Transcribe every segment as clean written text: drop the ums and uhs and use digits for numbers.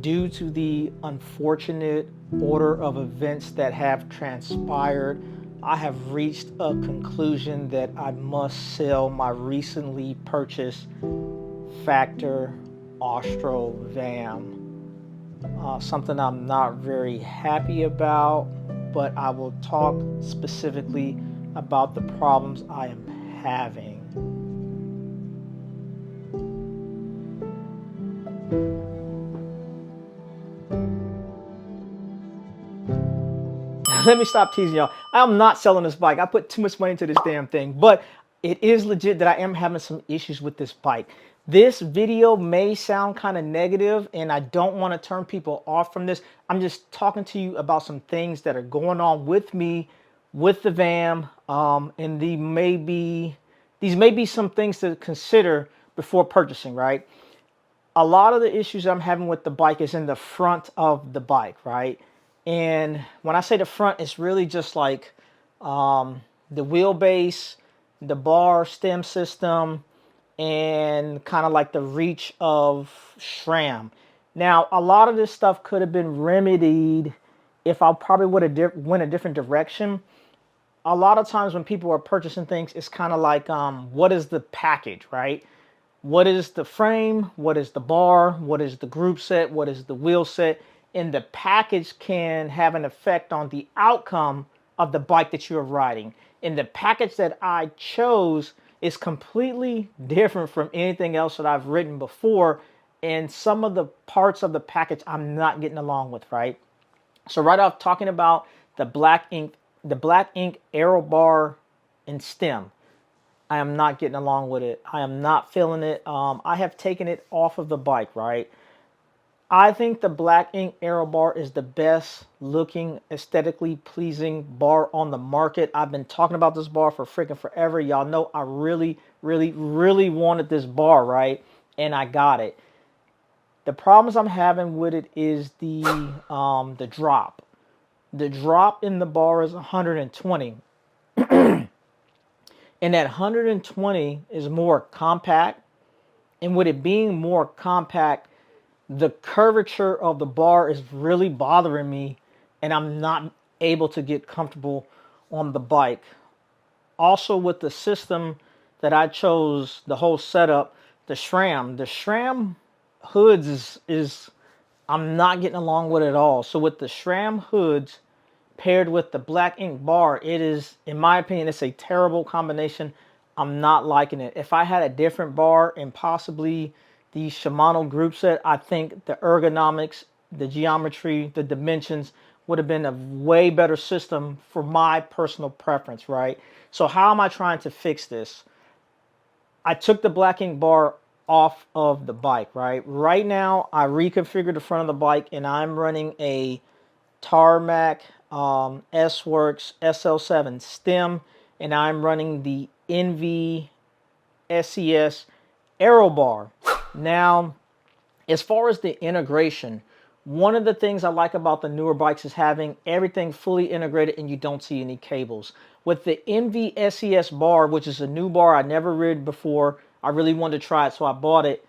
Due to the unfortunate order of events that have transpired, I have reached a conclusion that I must sell my recently purchased Factor Ostro VAM. Something I'm not very happy about, but I will talk specifically about the problems I am having. Let me stop teasing y'all. I'm not selling this bike. I put too much money into this damn thing, but it is legit that I am having some issues with this bike. This video may sound kind of negative, and I don't want to turn people off from this. I'm just talking to you about some things that are going on with me, with the VAM, and these may be some things to consider before purchasing, right? A lot of the issues I'm having with the bike is in the front of the bike, right? And when I say the front, it's really just like the wheelbase, the bar stem system, and kind of like the reach of SRAM. Now, a lot of this stuff could have been remedied if I probably would have went a different direction. A lot of times when people are purchasing things, it's kind of like, what is the package, right? What is the frame? What is the bar? What is the group set? What is the wheel set? And the package can have an effect on the outcome of the bike that you're riding. And the package that I chose is completely different from anything else that I've ridden before. And some of the parts of the package I'm not getting along with, right? So right off, talking about the black ink Aerobar and stem. I am not getting along with it. I am not feeling it. I have taken it off of the bike, right? I think the black ink Aerobar is the best looking, aesthetically pleasing bar on the market. I've been talking about this bar for freaking forever. Y'all know I really, really, really wanted this bar, right? And I got it. The problems I'm having with it is the drop. The drop in the bar is 120. And that 120 is more compact. And with it being more compact, the curvature of the bar is really bothering me, and I'm not able to get comfortable on the bike. Also, with the system that I chose, the whole setup, the SRAM hoods is I'm not getting along with it at all. So with the SRAM hoods paired with the black ink bar, it is, in my opinion, it's a terrible combination. I'm not liking it. If I had a different bar and possibly the Shimano group set, I think the ergonomics, the geometry, the dimensions would have been a way better system for my personal preference, right? So how am I trying to fix this? I took the black ink bar off of the bike, right? Right now, I reconfigured the front of the bike, and I'm running a Tarmac S-Works SL7 stem, and I'm running the Enve SES Aerobar. Now, as far as the integration, one of the things I like about the newer bikes is having everything fully integrated and you don't see any cables. With the Enve SES bar, which is a new bar I never ridden before, I really wanted to try it, so I bought it.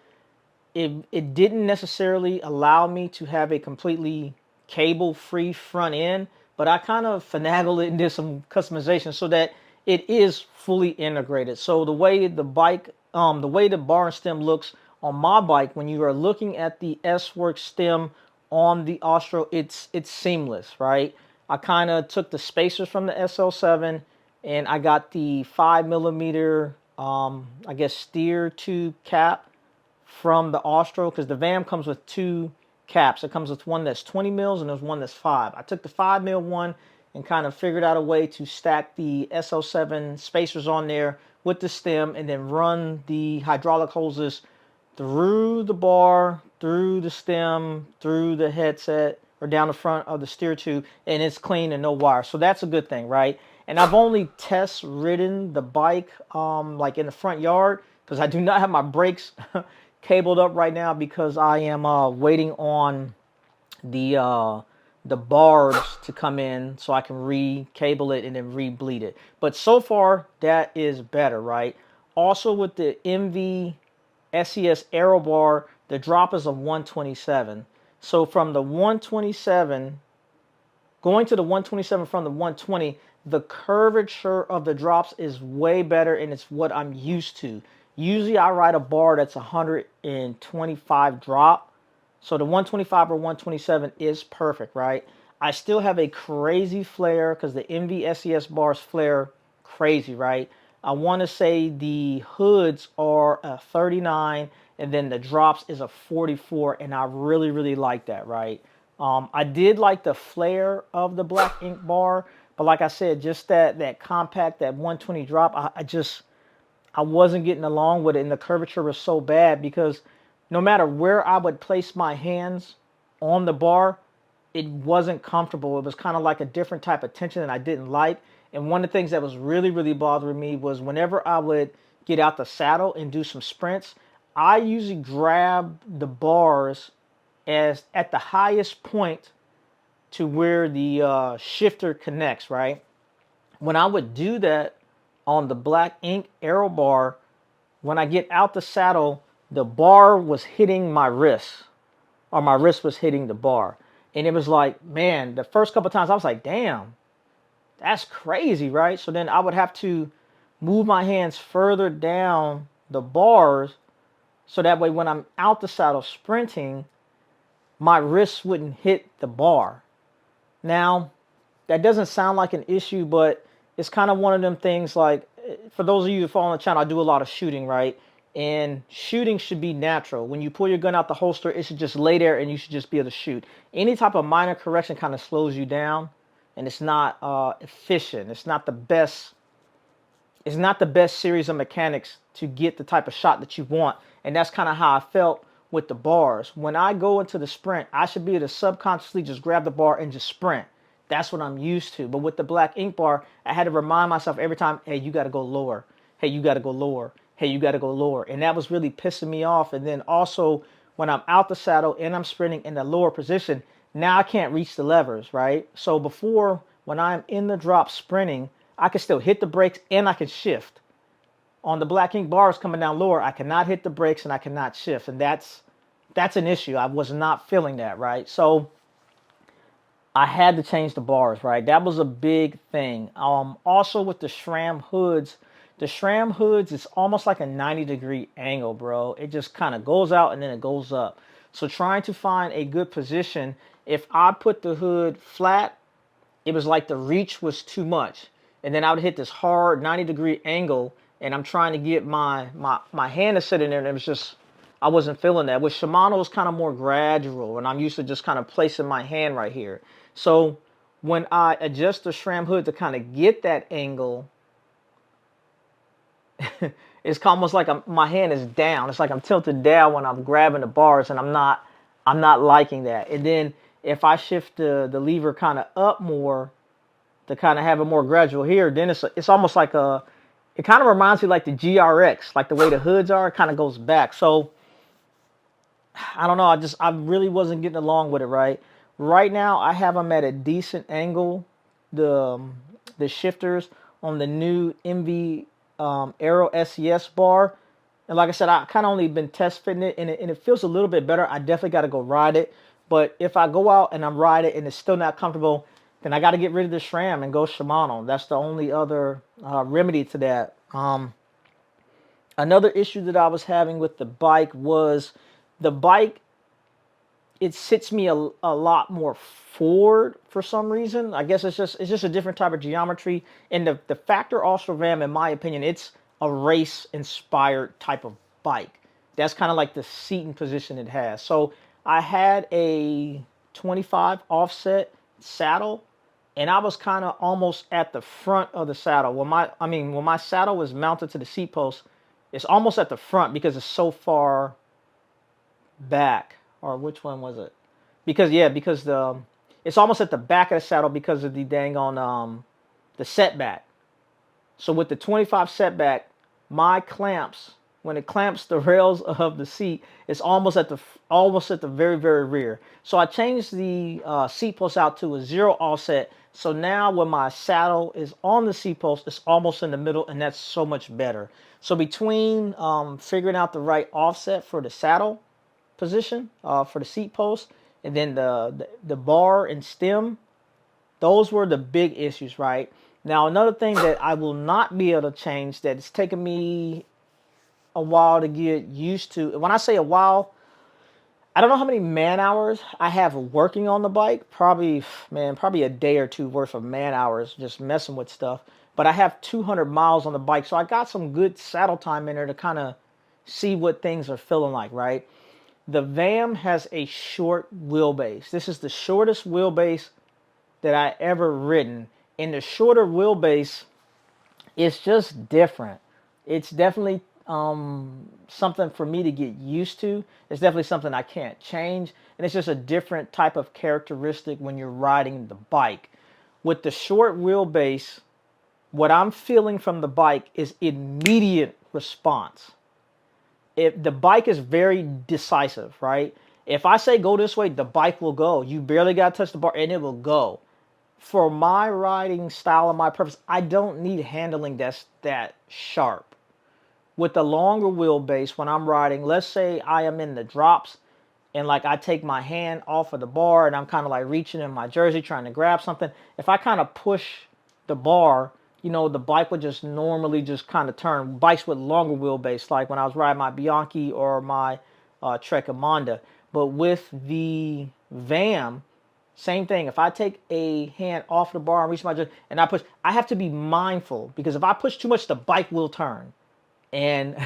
It didn't necessarily allow me to have a completely cable-free front end, but I kind of finagled it and did some customization so that it is fully integrated. So the way the bike, the way the bar and stem looks on my bike, when you are looking at the S-Works stem on the Ostro, it's seamless, right? I kind of took the spacers from the SL7 and I got the 5mm, I guess, steer tube cap from the Ostro, because the VAM comes with two caps. It comes with one that's 20 mils and there's one that's 5. I took the 5mm one and kind of figured out a way to stack the SL7 spacers on there with the stem and then run the hydraulic hoses through the bar, through the stem, through the headset, or down the front of the steer tube, and it's clean and no wire. So that's a good thing, right? And I've only test ridden the bike like in the front yard, because I do not have my brakes cabled up right now because I am waiting on the the barbs to come in so I can re-cable it and then re-bleed it. But so far, that is better, right? Also with the Enve SES Aerobar, the drop is a 127. So from the 127, going to the 127 from the 120, the curvature of the drops is way better and it's what I'm used to. Usually I ride a bar that's 125 drop. So the 125 or 127 is perfect, right? I still have a crazy flare because the Enve SES bars flare crazy, right? I want to say the hoods are a 39 and then the drops is a 44, and I really, really like that, right? I did like the flare of the black ink bar, but like I said, just that compact, that 120 drop, I wasn't getting along with it, and the curvature was so bad because no matter where I would place my hands on the bar, it wasn't comfortable. It was kind of like a different type of tension that I didn't like. And one of the things that was really, really bothering me was whenever I would get out the saddle and do some sprints, I usually grab the bars as at the highest point to where the shifter connects, right? When I would do that on the black ink Aerobar, when I get out the saddle, the bar was hitting my wrist, or my wrist was hitting the bar. And it was like, man, the first couple of times I was like, damn, that's crazy, right? So then I would have to move my hands further down the bars so that way when I'm out the saddle sprinting, my wrists wouldn't hit the bar. Now, that doesn't sound like an issue, but it's kind of one of them things like, for those of you who follow the channel, I do a lot of shooting, right? And shooting should be natural. When you pull your gun out the holster, it should just lay there and you should just be able to shoot. Any type of minor correction kind of slows you down, and it's not efficient. It's not the best. It's not the best series of mechanics to get the type of shot that you want. And that's kind of how I felt with the bars. When I go into the sprint, I should be able to subconsciously just grab the bar and just sprint. That's what I'm used to. But with the black ink bar, I had to remind myself every time, hey, you got to go lower. Hey, you got to go lower. Hey, you got to go lower. And that was really pissing me off. And then also, when I'm out the saddle and I'm sprinting in the lower position, now I can't reach the levers, right? So before, when I'm in the drop sprinting, I can still hit the brakes and I can shift. On the black ink bars coming down lower, I cannot hit the brakes and I cannot shift. And that's an issue. I was not feeling that, right? So I had to change the bars, right? That was a big thing. Also with the SRAM hoods, the SRAM hoods is almost like a 90-degree angle, bro. It just kind of goes out and then it goes up. So trying to find a good position, if I put the hood flat, it was like the reach was too much. And then I would hit this hard 90-degree angle, and I'm trying to get my hand to sit in there, and it was just, I wasn't feeling that. With Shimano, it was kind of more gradual, and I'm used to just kind of placing my hand right here. So when I adjust the SRAM hood to kind of get that angle, it's almost like my hand is down. It's like I'm tilted down when I'm grabbing the bars, and I'm not liking that. And then if I shift the lever kind of up more to kind of have it more gradual here, then it's almost like it kind of reminds me like the GRX, like the way the hoods are, it kind of goes back. So I don't know. I really wasn't getting along with it, right? Right now, I have them at a decent angle. The shifters on the new Enve Aero SES bar. And like I said, I kind of only been test fitting it, and it feels a little bit better. I definitely got to go ride it. But if I go out and I'm riding and it's still not comfortable, then I got to get rid of the SRAM and go Shimano. That's the only other remedy to that. Another issue that I was having with the bike was the bike, it sits me a lot more forward for some reason. I guess it's just a different type of geometry. And the Factor Ostro VAM, in my opinion, it's a race inspired type of bike. That's kind of like the seating position it has. So I had a 25 offset saddle, and I was kind of almost at the front of the saddle. When my saddle was mounted to the seat post, it's almost at the front because it's so far back. Or which one was it? Because it's almost at the back of the saddle because of the dang on the setback. So with the 25 setback, my clamps when it clamps the rails of the seat, it's almost at the very, very rear. So I changed the seat post out to a 0 offset. So now when my saddle is on the seat post, it's almost in the middle, and that's so much better. So between figuring out the right offset for the saddle position for the seat post, and then the bar and stem, those were the big issues, right? Now, another thing that I will not be able to change, that it's taken me a while to get used to. When I say a while, I don't know how many man hours I have working on the bike. Probably, man, probably a day or two worth of man hours just messing with stuff. But I have 200 miles on the bike, so I got some good saddle time in there to kind of see what things are feeling like, right? The VAM has a short wheelbase. This is the shortest wheelbase that I ever ridden. And the shorter wheelbase, it's just different. It's definitely something for me to get used to. It's definitely something I can't change. And it's just a different type of characteristic when you're riding the bike. With the short wheelbase, what I'm feeling from the bike is immediate response. If the bike is very decisive, right? If I say go this way, the bike will go. You barely got to touch the bar and it will go. For my riding style and my purpose, I don't need handling that's that sharp. With the longer wheelbase, when I'm riding, let's say I am in the drops and like I take my hand off of the bar and I'm kind of like reaching in my jersey trying to grab something. If I kind of push the bar, the bike would just normally just kind of turn. Bikes with longer wheelbase, like when I was riding my Bianchi or my Trek Amanda. But with the VAM, same thing. If I take a hand off the bar and reach my jersey and I push, I have to be mindful because if I push too much, the bike will turn. And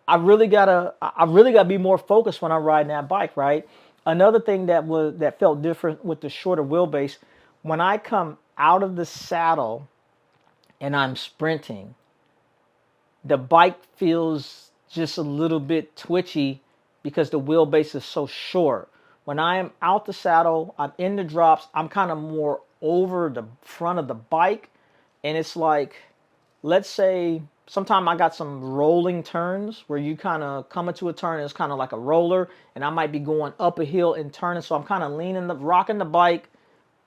I really gotta be more focused when I'm riding that bike, right? Another thing that felt different with the shorter wheelbase, when I come out of the saddle and I'm sprinting, the bike feels just a little bit twitchy because the wheelbase is so short. When I am out the saddle, I'm in the drops, I'm kind of more over the front of the bike, and it's like, let's say sometimes I got some rolling turns where you kind of come into a turn and it's kind of like a roller, and I might be going up a hill and turning, so I'm kind of rocking the bike,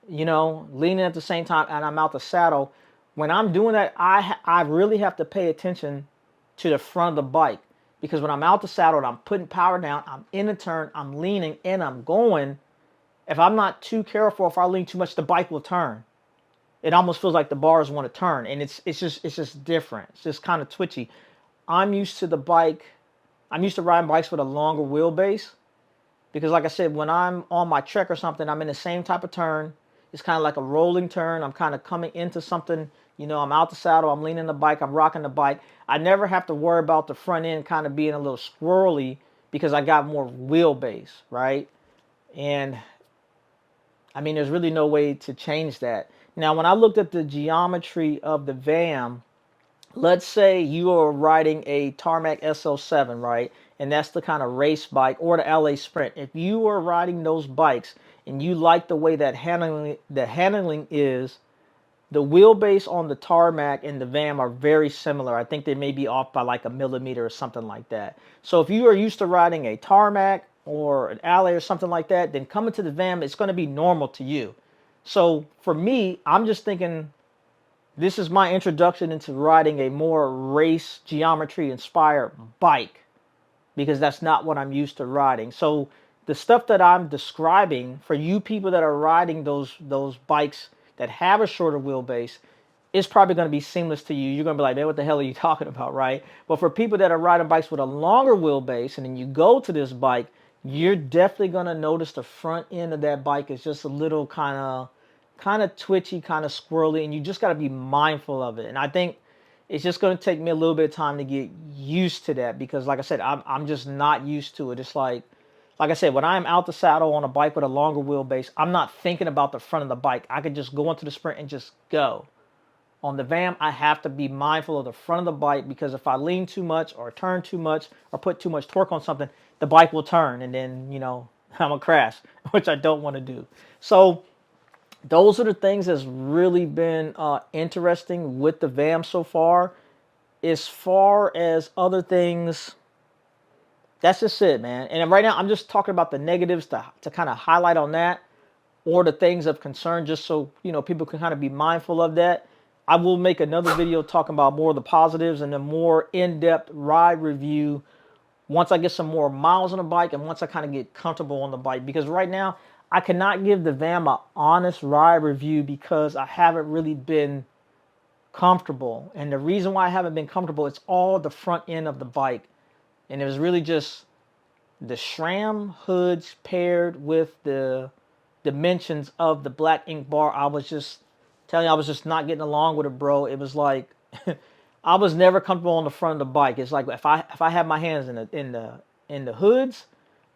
leaning at the same time, and I'm out the saddle. When I'm doing that, I really have to pay attention to the front of the bike, because when I'm out the saddle and I'm putting power down, I'm in a turn, I'm leaning, and I'm going. If I'm not too careful, if I lean too much, the bike will turn. It almost feels like the bars want to turn, and it's just different. It's just kind of twitchy. I'm used to the bike. I'm used to riding bikes with a longer wheelbase because, like I said, when I'm on my Trek or something, I'm in the same type of turn. It's kind of like a rolling turn. I'm kind of coming into something. I'm out the saddle. I'm leaning the bike. I'm rocking the bike. I never have to worry about the front end kind of being a little squirrely because I got more wheelbase, right? And I mean, there's really no way to change that. Now, when I looked at the geometry of the VAM, let's say you are riding a Tarmac SL7, right? And that's the kind of race bike, or the LA Sprint. If you are riding those bikes and you like the way that handling is, the wheelbase on the Tarmac and the VAM are very similar. I think they may be off by like a millimeter or something like that. So if you are used to riding a Tarmac or an Alley or something like that, then coming to the VAM, it's going to be normal to you. So for me, I'm just thinking this is my introduction into riding a more race geometry inspired bike, because that's not what I'm used to riding. So the stuff that I'm describing for you people that are riding those bikes that have a shorter wheelbase, is probably going to be seamless to you. You're going to be like, man, what the hell are you talking about, right? But for people that are riding bikes with a longer wheelbase and then you go to this bike, you're definitely going to notice the front end of that bike is just a little kind of twitchy, kind of squirrely, and you just got to be mindful of it. And I think it's just going to take me a little bit of time to get used to that, because like I said, I'm just not used to it. It's like I said, when I'm out the saddle on a bike with a longer wheelbase, I'm not thinking about the front of the bike. I could just go into the sprint and just go. On the VAM, I have to be mindful of the front of the bike, because if I lean too much or turn too much or put too much torque on something, the bike will turn, and then, I'm going to crash, which I don't want to do. So those are the things that's really been interesting with the VAM so far. as far as other things, that's just it, man. And right now, I'm just talking about the negatives to kind of highlight on that, or the things of concern, just so people can kind of be mindful of that. I will make another video talking about more of the positives and a more in-depth ride review once I get some more miles on the bike and once I kind of get comfortable on the bike. Because right now, I cannot give the VAM an honest ride review because I haven't really been comfortable. And the reason why I haven't been comfortable, it's all the front end of the bike. And it was really just the SRAM hoods paired with the dimensions of the black ink bar. I was just telling you, I was just not getting along with it, bro. It was like I was never comfortable on the front of the bike. It's like if I have my hands in the hoods,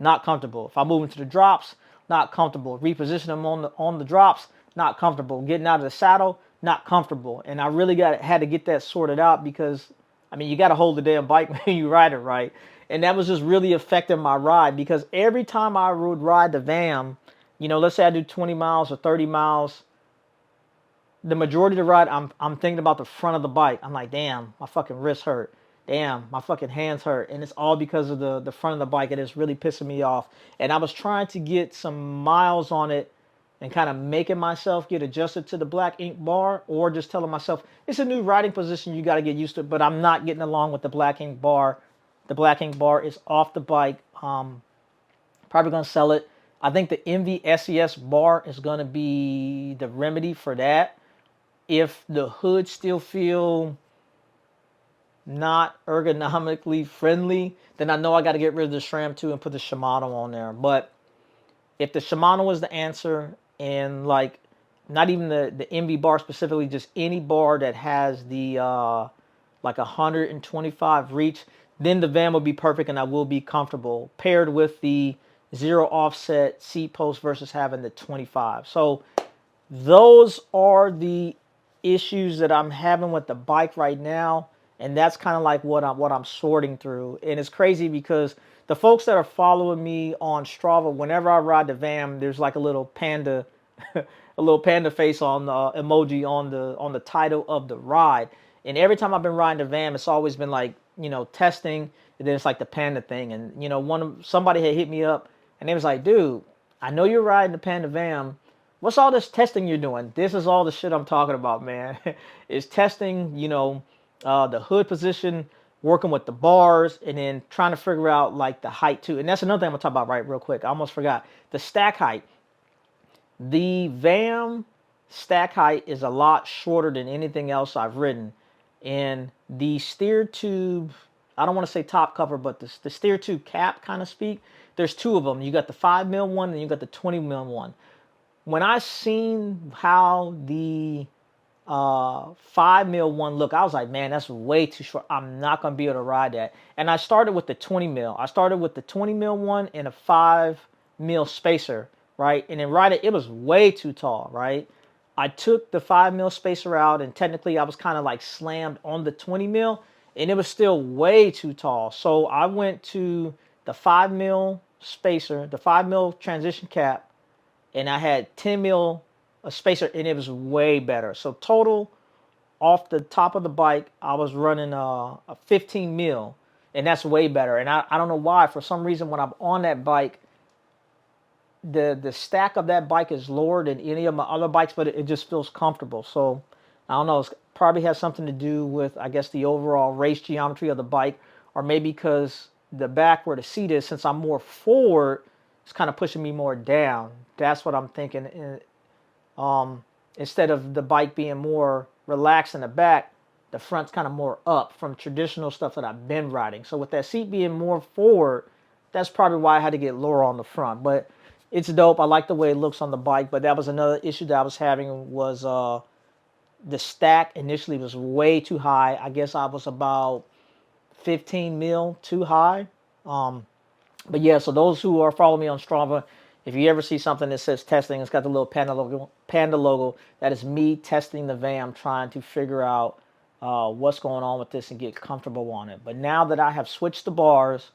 not comfortable. If I move into the drops, not comfortable. Reposition them on the drops, not comfortable. Getting out of the saddle, not comfortable. And I really had to get that sorted out because I mean you got to hold the damn bike when you ride it right. And that was just really affecting my ride because every time I would ride the VAM, let's say I do 20 miles or 30 miles, the majority of the ride, I'm thinking about the front of the bike. I'm like, damn, my fucking wrists hurt. Damn, my fucking hands hurt. And it's all because of the front of the bike. And it's really pissing me off. And I was trying to get some miles on it and kind of making myself get adjusted to the black ink bar, or just telling myself, it's a new riding position, you got to get used to it. But I'm not getting along with the black ink bar. The black ink bar is off the bike. Probably going to sell it. I think the Enve SES bar is going to be the remedy for that. If the hoods still feel not ergonomically friendly, then I know I got to get rid of the SRAM 2 and put the Shimano on there. But if the Shimano is the answer, and like not even the Enve bar specifically, just any bar that has the like 125 reach, then the VAM will be perfect and I will be comfortable, paired with the zero offset seat post versus having the 25. So those are the issues that I'm having with the bike right now, and that's kind of like what I'm sorting through. And it's crazy because the folks that are following me on Strava, whenever I ride the VAM, there's like a little panda a little panda face on the emoji on the title of the ride. And every time I've been riding the VAM, it's always been like, testing, and then it's like the panda thing. And somebody had hit me up and they was like, dude, I know you're riding the panda VAM. What's all this testing you're doing? This is all the shit I'm talking about, man. Is testing, the hood position, working with the bars, and then trying to figure out like the height too. And that's another thing I'm gonna talk about right real quick. I almost forgot. The stack height. The VAM stack height is a lot shorter than anything else I've ridden. And the steer tube, I don't want to say top cover, but the steer tube cap kind of speak, there's two of them. You got the 5mm one and you got the 20mm one. When I seen how the 5mm one look, I was like, man, that's way too short. I'm not gonna be able to ride that. And I started with the 20mm. I started with the 20mm one and a 5mm spacer, right? And then ride it was way too tall, right? I took the 5mm spacer out, and technically I was kind of like slammed on the 20mm, and it was still way too tall. So I went to the 5mm spacer, the 5mm transition cap, and I had 10mm a spacer, and it was way better. So total, off the top of the bike, I was running a 15mm, and that's way better. And I don't know why. For some reason, when I'm on that bike, the stack of that bike is lower than any of my other bikes, but it just feels comfortable. So I don't know. It probably has something to do with, I guess, the overall race geometry of the bike, or maybe because the back where the seat is, since I'm more forward, it's kind of pushing me more down. That's what I'm thinking. Instead of the bike being more relaxed in the back, the front's kind of more up from traditional stuff that I've been riding. So with that seat being more forward, that's probably why I had to get lower on the front. But it's dope. I like the way it looks on the bike. But that was another issue that I was having, was the stack initially was way too high. I guess I was about 15mm too high. But yeah, so those who are following me on Strava, if you ever see something that says testing, it's got the little panda logo. That is me testing the VAM, trying to figure out what's going on with this and get comfortable on it. But now that I have switched the bars,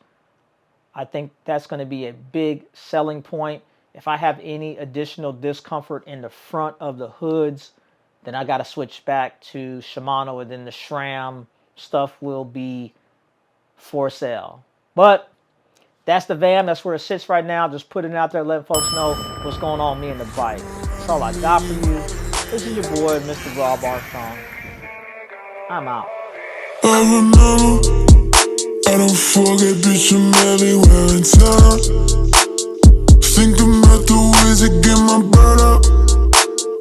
I think that's going to be a big selling point. If I have any additional discomfort in the front of the hoods, then I got to switch back to Shimano and then the SRAM stuff will be for sale. But that's the VAM. That's where it sits right now. Just putting it out there, letting folks know what's going on with me and the bike. That's all I got for you. This is your boy, Mr. Robb Armstrong. I'm out. I remember, I don't forget, bitch, I'm everywhere in town. Think about the ways to get my bird